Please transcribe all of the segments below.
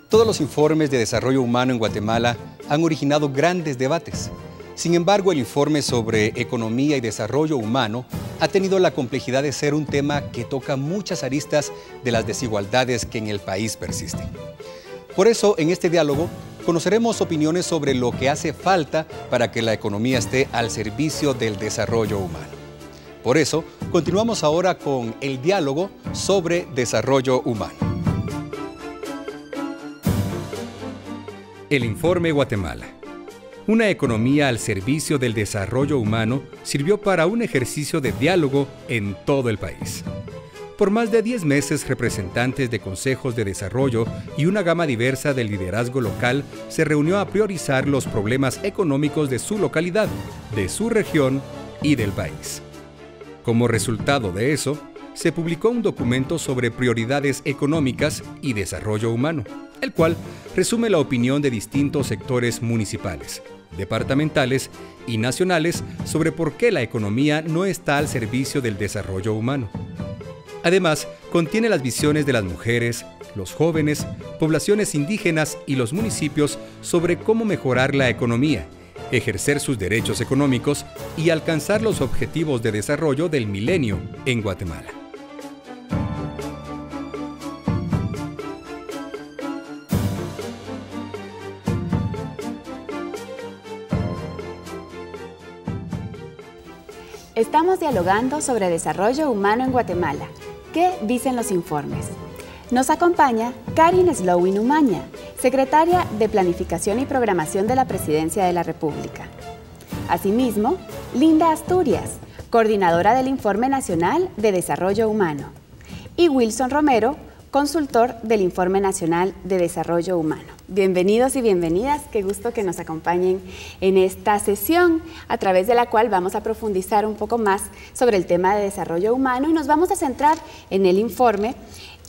Todos los informes de desarrollo humano en Guatemala han originado grandes debates. Sin embargo, el informe sobre economía y desarrollo humano ha tenido la complejidad de ser un tema que toca muchas aristas de las desigualdades que en el país persisten. Por eso, en este diálogo, conoceremos opiniones sobre lo que hace falta para que la economía esté al servicio del desarrollo humano. Por eso, continuamos ahora con el diálogo sobre desarrollo humano. El Informe Guatemala. Una economía al servicio del desarrollo humano sirvió para un ejercicio de diálogo en todo el país. Por más de 10 meses, representantes de consejos de desarrollo y una gama diversa del liderazgo local se reunió a priorizar los problemas económicos de su localidad, de su región y del país. Como resultado de eso, se publicó un documento sobre prioridades económicas y desarrollo humano, el cual resume la opinión de distintos sectores municipales, departamentales y nacionales sobre por qué la economía no está al servicio del desarrollo humano. Además, contiene las visiones de las mujeres, los jóvenes, poblaciones indígenas y los municipios sobre cómo mejorar la economía, ejercer sus derechos económicos y alcanzar los objetivos de desarrollo del milenio en Guatemala. Estamos dialogando sobre desarrollo humano en Guatemala. ¿Qué dicen los informes? Nos acompaña Karin Slowin Umaña, secretaria de Planificación y Programación de la Presidencia de la República. Asimismo, Linda Asturias, coordinadora del Informe Nacional de Desarrollo Humano. Y Wilson Romero, consultor del Informe Nacional de Desarrollo Humano. Bienvenidos y bienvenidas, qué gusto que nos acompañen en esta sesión, a través de la cual vamos a profundizar un poco más sobre el tema de desarrollo humano y nos vamos a centrar en el informe.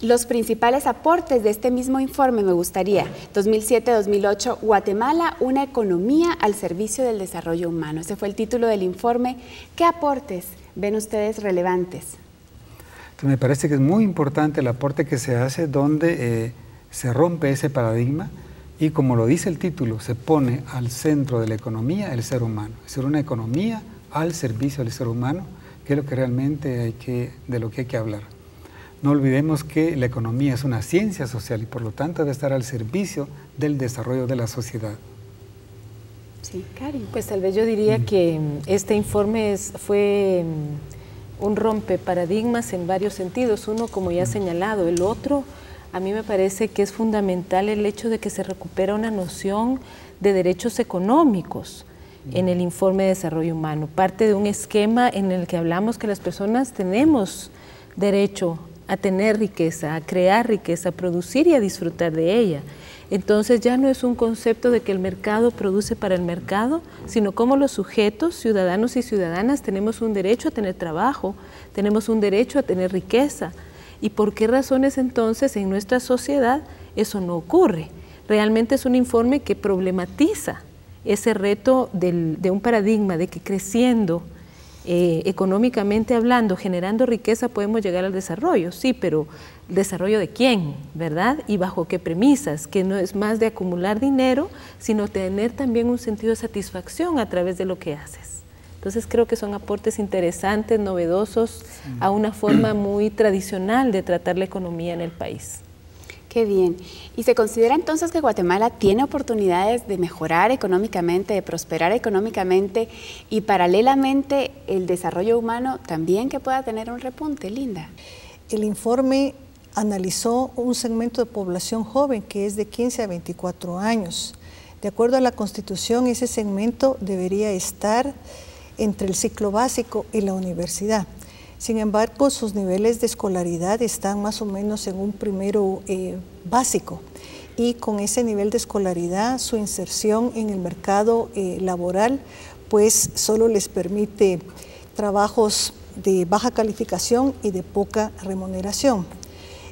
Los principales aportes de este mismo informe me gustaría, 2007-2008, Guatemala, una economía al servicio del desarrollo humano. Ese fue el título del informe. ¿Qué aportes ven ustedes relevantes? Me parece que es muy importante el aporte que se hace donde se rompe ese paradigma y, como lo dice el título, se pone al centro de la economía el ser humano. Es decir, una economía al servicio del ser humano, que es lo que realmente de lo que hay que hablar. No olvidemos que la economía es una ciencia social y por lo tanto debe estar al servicio del desarrollo de la sociedad. Sí, Karin. Pues tal vez yo diría que este informe fue un rompe paradigmas en varios sentidos. Uno, como ya he señalado, el otro, a mí me parece que es fundamental el hecho de que se recupera una noción de derechos económicos en el informe de desarrollo humano. Parte de un esquema en el que hablamos que las personas tenemos derecho a tener riqueza, a crear riqueza, a producir y a disfrutar de ella. Entonces ya no es un concepto de que el mercado produce para el mercado, sino como los sujetos, ciudadanos y ciudadanas, tenemos un derecho a tener trabajo, tenemos un derecho a tener riqueza. ¿Y por qué razones entonces en nuestra sociedad eso no ocurre? Realmente es un informe que problematiza ese reto de un paradigma de que creciendo, económicamente hablando, generando riqueza podemos llegar al desarrollo, sí, pero ¿desarrollo de quién? ¿Verdad? ¿Y bajo qué premisas? Que no es más de acumular dinero, sino tener también un sentido de satisfacción a través de lo que haces. Entonces creo que son aportes interesantes, novedosos, a una forma muy tradicional de tratar la economía en el país. Qué bien. ¿Y se considera entonces que Guatemala tiene oportunidades de mejorar económicamente, de prosperar económicamente y paralelamente el desarrollo humano también que pueda tener un repunte? Linda. El informe analizó un segmento de población joven que es de 15 a 24 años. De acuerdo a la Constitución, ese segmento debería estar entre el ciclo básico y la universidad. Sin embargo, sus niveles de escolaridad están más o menos en un primero básico y con ese nivel de escolaridad su inserción en el mercado laboral pues solo les permite trabajos de baja calificación y de poca remuneración.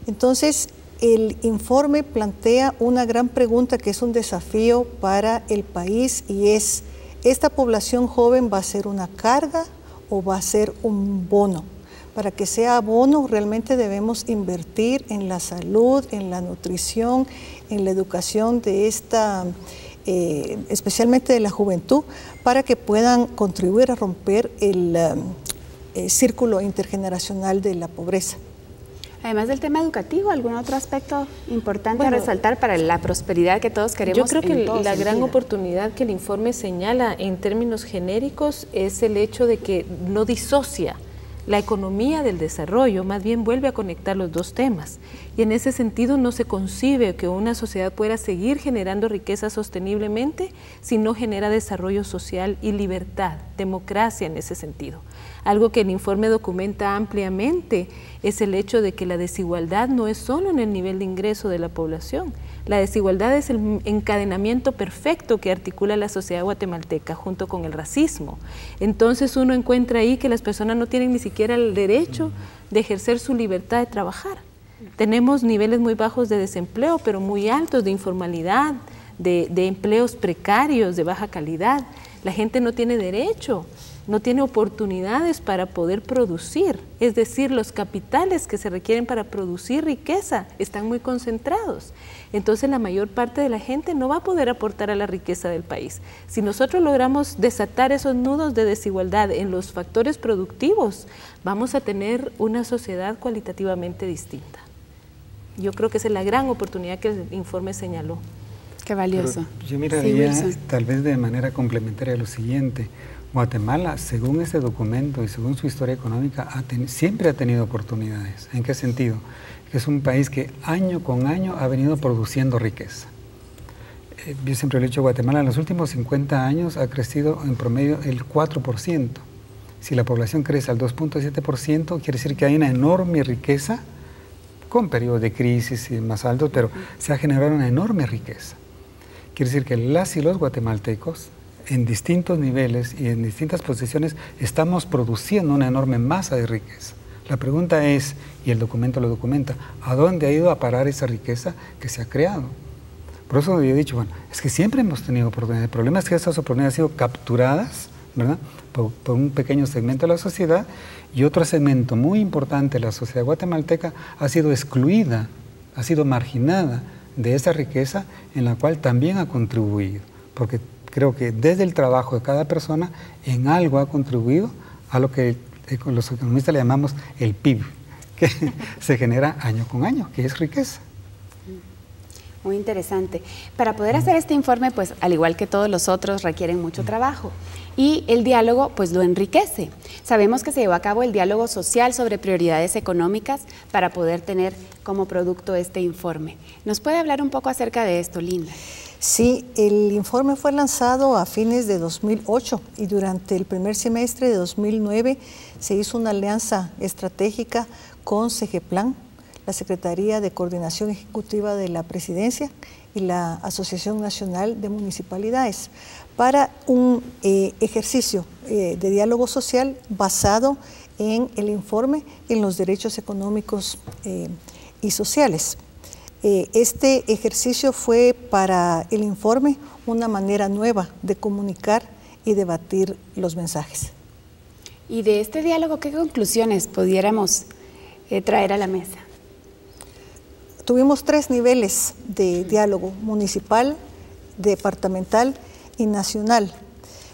Entonces, el informe plantea una gran pregunta que es un desafío para el país y es, ¿esta población joven va a ser una carga o va a ser un bono? Para que sea abono, realmente debemos invertir en la salud, en la nutrición, en la educación de esta, especialmente de la juventud, para que puedan contribuir a romper el círculo intergeneracional de la pobreza. Además del tema educativo, ¿algún otro aspecto importante a resaltar para la prosperidad que todos queremos? Yo creo que la gran oportunidad que el informe señala en términos genéricos es el hecho de que no disocia la economía del desarrollo, más bien vuelve a conectar los dos temas. Y en ese sentido no se concibe que una sociedad pueda seguir generando riqueza sosteniblemente si no genera desarrollo social y libertad, democracia en ese sentido. Algo que el informe documenta ampliamente es el hecho de que la desigualdad no es solo en el nivel de ingreso de la población. La desigualdad es el encadenamiento perfecto que articula la sociedad guatemalteca junto con el racismo. Entonces uno encuentra ahí que las personas no tienen ni siquiera el derecho de ejercer su libertad de trabajar. Tenemos niveles muy bajos de desempleo, pero muy altos de informalidad, de empleos precarios, de baja calidad. La gente no tiene derecho, no tiene oportunidades para poder producir, es decir, los capitales que se requieren para producir riqueza están muy concentrados. Entonces la mayor parte de la gente no va a poder aportar a la riqueza del país. Si nosotros logramos desatar esos nudos de desigualdad en los factores productivos, vamos a tener una sociedad cualitativamente distinta. Yo creo que esa es la gran oportunidad que el informe señaló. Qué valioso. Pero yo miraría tal vez de manera complementaria lo siguiente. Guatemala, según este documento y según su historia económica, siempre ha tenido oportunidades. ¿En qué sentido? Que es un país que año con año ha venido produciendo riqueza. Yo siempre le he dicho, Guatemala en los últimos 50 años ha crecido en promedio el 4%. Si la población crece al 2.7%, quiere decir que hay una enorme riqueza, con periodos de crisis más altos, pero se ha generado una enorme riqueza. Quiere decir que las y los guatemaltecos, en distintos niveles y en distintas posiciones, estamos produciendo una enorme masa de riqueza. La pregunta es, y el documento lo documenta, ¿a dónde ha ido a parar esa riqueza que se ha creado? Por eso yo he dicho, bueno, es que siempre hemos tenido oportunidades. El problema es que esas oportunidades han sido capturadas, ¿verdad?, por un pequeño segmento de la sociedad, y otro segmento muy importante de la sociedad guatemalteca ha sido excluida, ha sido marginada de esa riqueza en la cual también ha contribuido, porque creo que desde el trabajo de cada persona en algo ha contribuido a lo que los economistas le llamamos el PIB, que se genera año con año, que es riqueza. Muy interesante. Para poder hacer este informe, pues al igual que todos los otros, requieren mucho trabajo. Y el diálogo, pues lo enriquece. Sabemos que se llevó a cabo el diálogo social sobre prioridades económicas para poder tener como producto este informe. ¿Nos puede hablar un poco acerca de esto, Linda? Sí, el informe fue lanzado a fines de 2008 y durante el primer semestre de 2009 se hizo una alianza estratégica con Segeplan, la Secretaría de Coordinación Ejecutiva de la Presidencia y la Asociación Nacional de Municipalidades para un ejercicio de diálogo social basado en el informe en los derechos económicos y sociales. Este ejercicio fue para el informe una manera nueva de comunicar y debatir los mensajes. Y de este diálogo, ¿qué conclusiones pudiéramos traer a la mesa? Tuvimos 3 niveles de diálogo: municipal, departamental y nacional,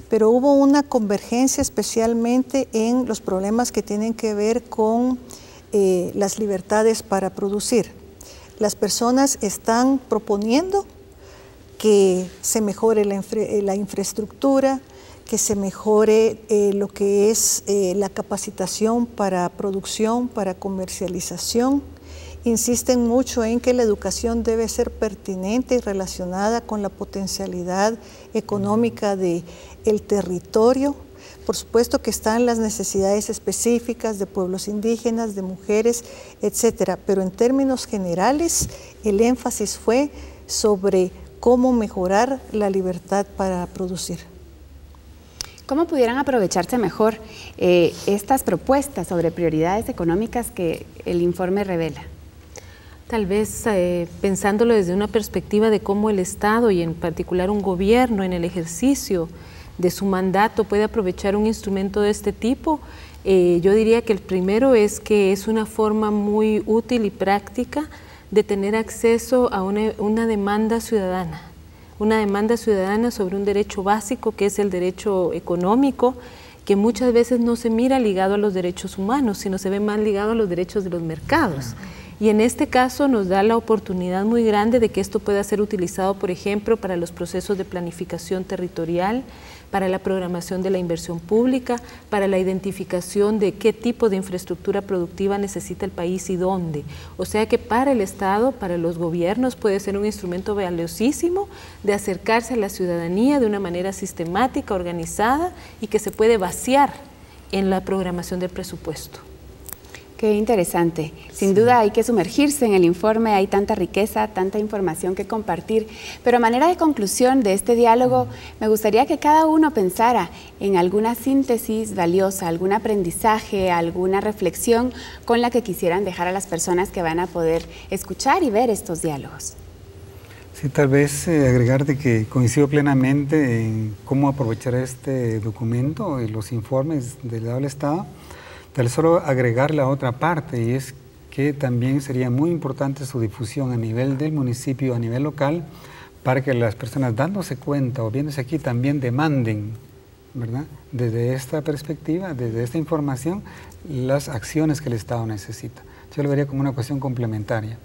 pero hubo una convergencia especialmente en los problemas que tienen que ver con las libertades para producir. Las personas están proponiendo que se mejore la infraestructura, que se mejore lo que es la capacitación para producción, para comercialización. Insisten mucho en que la educación debe ser pertinente y relacionada con la potencialidad económica del territorio. Por supuesto que están las necesidades específicas de pueblos indígenas, de mujeres, etcétera, pero en términos generales el énfasis fue sobre cómo mejorar la libertad para producir. ¿Cómo pudieran aprovecharse mejor estas propuestas sobre prioridades económicas que el informe revela? Tal vez pensándolo desde una perspectiva de cómo el Estado y en particular un gobierno en el ejercicio de su mandato puede aprovechar un instrumento de este tipo, yo diría que el primero es que es una forma muy útil y práctica de tener acceso a una demanda ciudadana sobre un derecho básico que es el derecho económico, que muchas veces no se mira ligado a los derechos humanos, sino se ve más ligado a los derechos de los mercados. Y en este caso nos da la oportunidad muy grande de que esto pueda ser utilizado, por ejemplo, para los procesos de planificación territorial, para la programación de la inversión pública, para la identificación de qué tipo de infraestructura productiva necesita el país y dónde. O sea que para el Estado, para los gobiernos, puede ser un instrumento valiosísimo de acercarse a la ciudadanía de una manera sistemática, organizada y que se puede vaciar en la programación del presupuesto. Qué interesante. Sin duda hay que sumergirse en el informe, hay tanta riqueza, tanta información que compartir. Pero a manera de conclusión de este diálogo, me gustaría que cada uno pensara en alguna síntesis valiosa, algún aprendizaje, alguna reflexión con la que quisieran dejar a las personas que van a poder escuchar y ver estos diálogos. Sí, tal vez agregarte que coincido plenamente en cómo aprovechar este documento y los informes del lado del Estado. Tal solo agregar la otra parte, y es que también sería muy importante su difusión a nivel del municipio, a nivel local, para que las personas dándose cuenta o viéndose aquí también demanden, ¿verdad?, desde esta perspectiva, desde esta información, las acciones que el Estado necesita. Yo lo vería como una cuestión complementaria.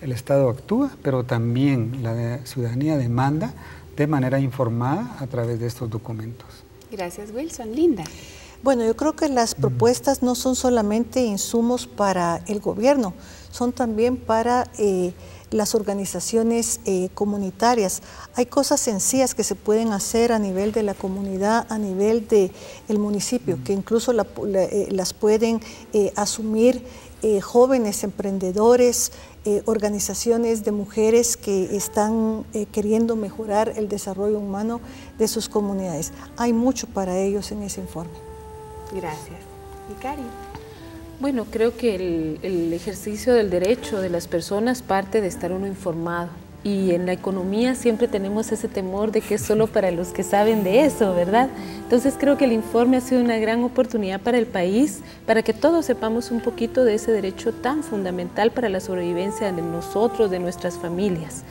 El Estado actúa, pero también la ciudadanía demanda de manera informada a través de estos documentos. Gracias, Wilson. Linda. Bueno, yo creo que las propuestas no son solamente insumos para el gobierno, son también para las organizaciones comunitarias. Hay cosas sencillas que se pueden hacer a nivel de la comunidad, a nivel del municipio, que incluso las pueden asumir jóvenes emprendedores, organizaciones de mujeres que están queriendo mejorar el desarrollo humano de sus comunidades. Hay mucho para ellos en ese informe. Gracias. ¿Y Cari? Bueno, creo que el ejercicio del derecho de las personas parte de estar uno informado. Y en la economía siempre tenemos ese temor de que es solo para los que saben de eso, ¿verdad? Entonces creo que el informe ha sido una gran oportunidad para el país, para que todos sepamos un poquito de ese derecho tan fundamental para la sobrevivencia de nosotros, de nuestras familias.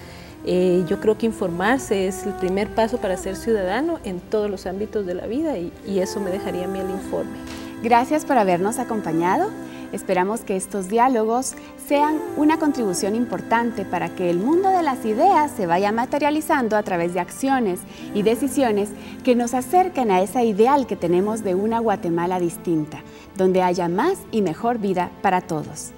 Yo creo que informarse es el primer paso para ser ciudadano en todos los ámbitos de la vida y eso me dejaría a mí el informe. Gracias por habernos acompañado. Esperamos que estos diálogos sean una contribución importante para que el mundo de las ideas se vaya materializando a través de acciones y decisiones que nos acerquen a ese ideal que tenemos de una Guatemala distinta, donde haya más y mejor vida para todos.